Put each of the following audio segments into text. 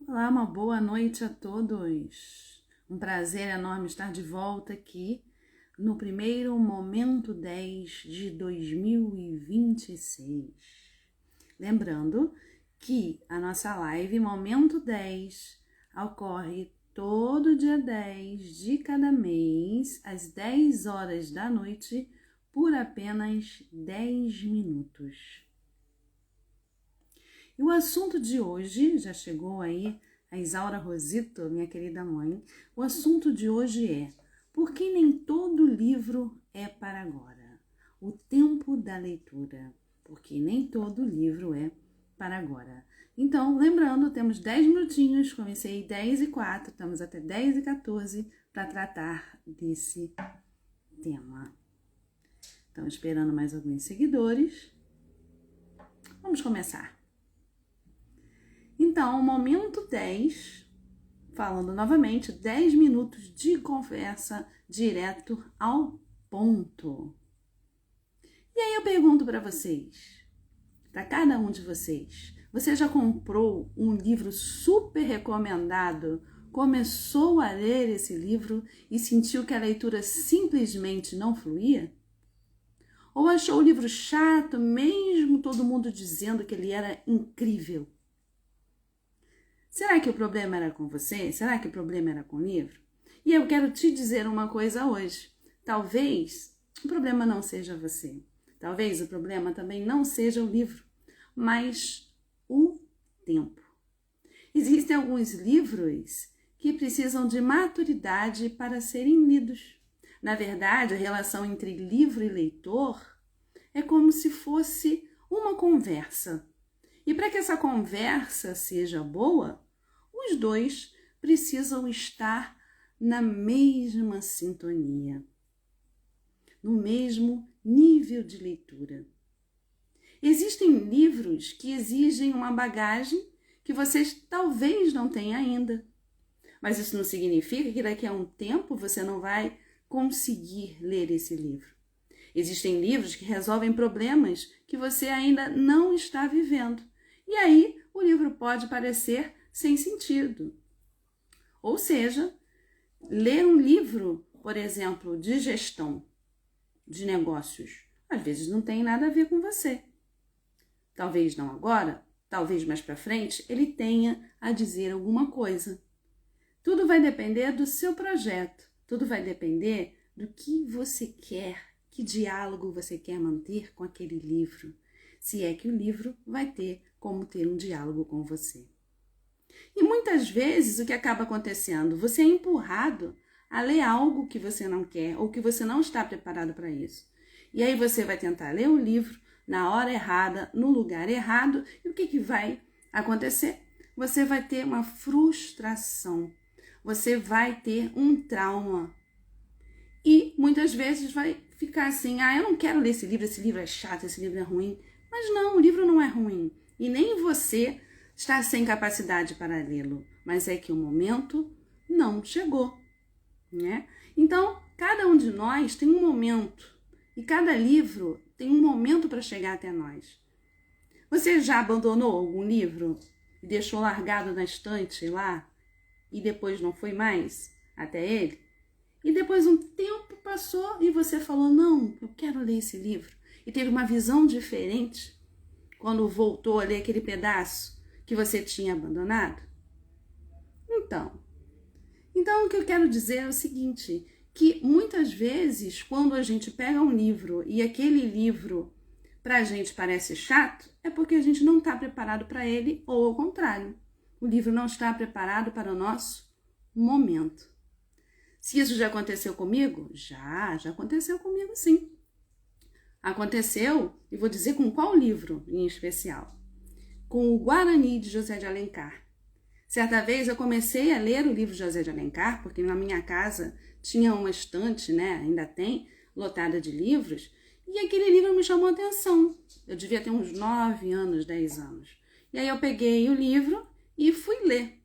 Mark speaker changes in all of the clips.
Speaker 1: Olá, uma boa noite a todos. Um prazer enorme estar de volta aqui no primeiro Momento 10 de 2026. Lembrando que a nossa live Momento 10 ocorre todo dia 10 de cada mês, às 10 horas da noite, por apenas 10 minutos. E o assunto de hoje, já chegou aí a Isaura Rosito, minha querida mãe, o assunto de hoje é: por que nem todo livro é para agora? O tempo da leitura, porque nem todo livro é para agora. Então, lembrando, temos 10 minutinhos, comecei 10h04, estamos até 10h14 para tratar desse tema. Então, esperando mais alguns seguidores. Vamos começar. Então, momento 10, falando novamente, 10 minutos de conversa direto ao ponto. E aí eu pergunto para vocês, para cada um de vocês, você já comprou um livro super recomendado, começou a ler esse livro e sentiu que a leitura simplesmente não fluía? Ou achou o livro chato, mesmo todo mundo dizendo que ele era incrível? Será que o problema era com você? Será que o problema era com o livro? E eu quero te dizer uma coisa hoje. Talvez o problema não seja você. Talvez o problema também não seja o livro, mas o tempo. Existem alguns livros que precisam de maturidade para serem lidos. Na verdade, a relação entre livro e leitor é como se fosse uma conversa. E para que essa conversa seja boa, os dois precisam estar na mesma sintonia, no mesmo nível de leitura. Existem livros que exigem uma bagagem que vocês talvez não tenham ainda, mas isso não significa que daqui a um tempo você não vai conseguir ler esse livro. Existem livros que resolvem problemas que você ainda não está vivendo. E aí o livro pode parecer sem sentido. Ou seja, ler um livro, por exemplo, de gestão de negócios, às vezes não tem nada a ver com você. Talvez não agora, talvez mais para frente, ele tenha a dizer alguma coisa. Tudo vai depender do seu projeto, tudo vai depender do que você quer, que diálogo você quer manter com aquele livro, se é que o livro vai ter como ter um diálogo com você. E muitas vezes o que acaba acontecendo? Você é empurrado a ler algo que você não quer ou que você não está preparado para isso. E aí você vai tentar ler o livro na hora errada, no lugar errado, e o que vai acontecer? Você vai ter uma frustração, você vai ter um trauma. E muitas vezes vai ficar assim: eu não quero ler esse livro é chato, esse livro é ruim. Mas não, o livro não é ruim. E nem você está sem capacidade para lê-lo. Mas é que o momento não chegou, né? Então, cada um de nós tem um momento. E cada livro tem um momento para chegar até nós. Você já abandonou algum livro e deixou largado na estante lá e depois não foi mais até ele? E depois um tempo passou e você falou: não, eu quero ler esse livro. E teve uma visão diferente quando voltou a ler aquele pedaço que você tinha abandonado? Então o que eu quero dizer é o seguinte, que muitas vezes quando a gente pega um livro e aquele livro pra gente parece chato, é porque a gente não está preparado para ele, ou ao contrário, o livro não está preparado para o nosso momento. Se isso já aconteceu comigo? Já aconteceu comigo sim. Aconteceu, e vou dizer com qual livro em especial? Com o Guarani de José de Alencar. Certa vez eu comecei a ler o livro de José de Alencar, porque na minha casa tinha uma estante, né, ainda tem, lotada de livros, e aquele livro me chamou a atenção. Eu devia ter uns 9 anos, 10 anos. E aí eu peguei o livro e fui ler.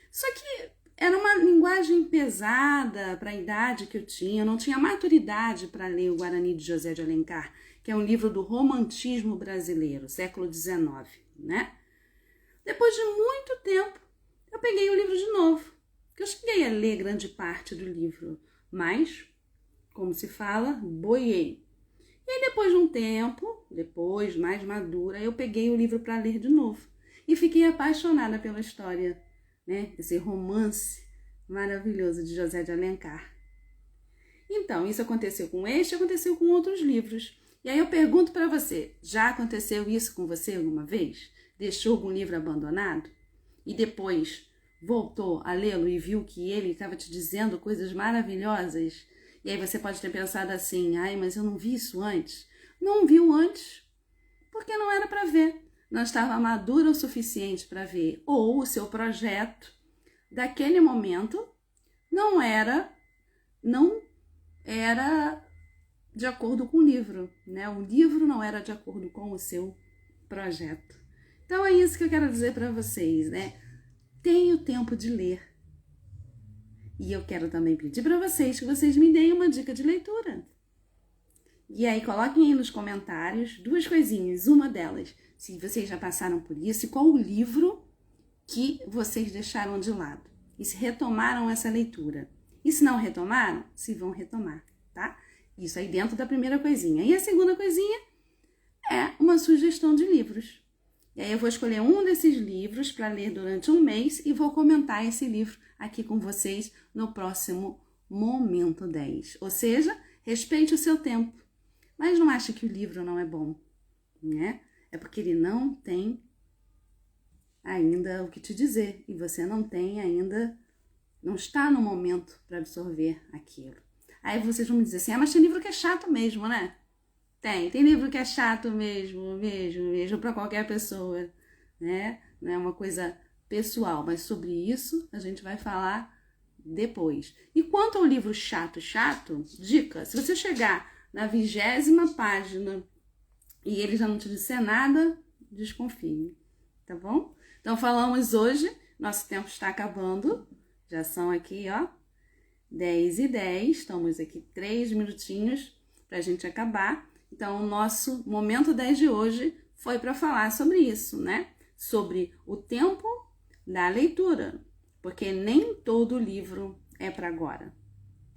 Speaker 1: Só que era uma linguagem pesada para a idade que eu tinha, eu não tinha maturidade para ler o Guarani de José de Alencar, que é um livro do romantismo brasileiro, século XIX, né? Depois de muito tempo, eu eu peguei o livro de novo. Eu cheguei a ler grande parte do livro, mas, como se fala, boiei. E aí depois de um tempo, depois, mais madura, eu peguei o livro para ler de novo. E fiquei apaixonada pela história, né? Esse romance maravilhoso de José de Alencar. Então, isso aconteceu com este, aconteceu com outros livros. E aí eu pergunto para você, já aconteceu isso com você alguma vez? Deixou algum livro abandonado? E depois voltou a lê-lo e viu que ele estava te dizendo coisas maravilhosas? E aí você pode ter pensado assim, ai, mas eu não vi isso antes. Não viu antes, porque não era para ver. Não estava madura o suficiente para ver. Ou o seu projeto, daquele momento, não era de acordo com o livro, né? O livro não era de acordo com o seu projeto. Então é isso que eu quero dizer para vocês, né? Tenha o tempo de ler. E eu quero também pedir para vocês que vocês me deem uma dica de leitura. E aí coloquem aí nos comentários 2 coisinhas. Uma delas, se vocês já passaram por isso, e qual o livro que vocês deixaram de lado. E se retomaram essa leitura. E se não retomaram, se vão retomar, tá? Isso aí dentro da primeira coisinha. E a segunda coisinha é uma sugestão de livros. E aí eu vou escolher um desses livros para ler durante um mês e vou comentar esse livro aqui com vocês no próximo Momento 10. Ou seja, respeite o seu tempo. Mas não ache que o livro não é bom, né? É porque ele não tem ainda o que te dizer. E você não tem ainda, não está no momento para absorver aquilo. Aí vocês vão me dizer assim, mas tem livro que é chato mesmo, né? Tem livro que é chato mesmo para qualquer pessoa, né? Não é uma coisa pessoal, mas sobre isso a gente vai falar depois. E quanto ao livro chato, dica, se você chegar na 20ª página e ele já não te disser nada, desconfie, tá bom? Então falamos hoje, nosso tempo está acabando, já são aqui, ó, 10h10, estamos aqui 3 minutinhos pra gente acabar. Então, o nosso Momento 10 de hoje foi para falar sobre isso, né? Sobre o tempo da leitura, porque nem todo livro é para agora.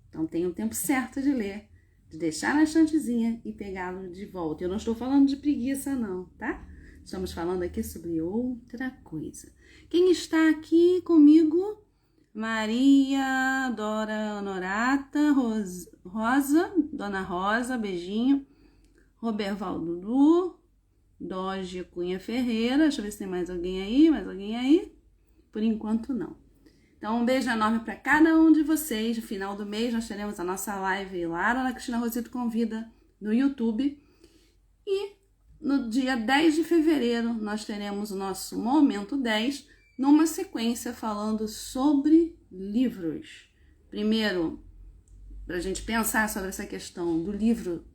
Speaker 1: Então, tem o tempo certo de ler, de deixar na estantezinha e pegá-lo de volta. Eu não estou falando de preguiça, não, tá? Estamos falando aqui sobre outra coisa. Quem está aqui comigo? Maria, Dora Honorata, Rosa, Dona Rosa, beijinho. Robervaldo Dudu, Doge Cunha Ferreira, deixa eu ver se tem mais alguém aí, por enquanto não. Então um beijo enorme para cada um de vocês, no final do mês nós teremos a nossa live lá na Cristina Rosito Convida no YouTube, e no dia 10 de fevereiro nós teremos o nosso Momento 10, numa sequência falando sobre livros. Primeiro, para a gente pensar sobre essa questão do livro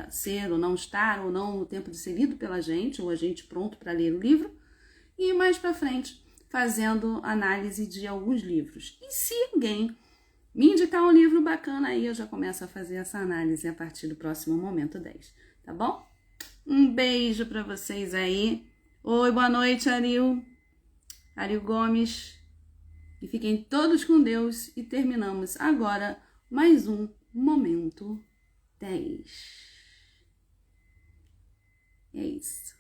Speaker 1: ser ou não estar, ou não no tempo de ser lido pela gente, ou a gente pronto para ler o livro, e mais para frente fazendo análise de alguns livros. E se alguém me indicar um livro bacana, aí eu já começo a fazer essa análise a partir do próximo Momento 10, tá bom? Um beijo para vocês aí. Oi, boa noite, Ariel Gomes. E fiquem todos com Deus e terminamos agora mais um Momento 10. É isso.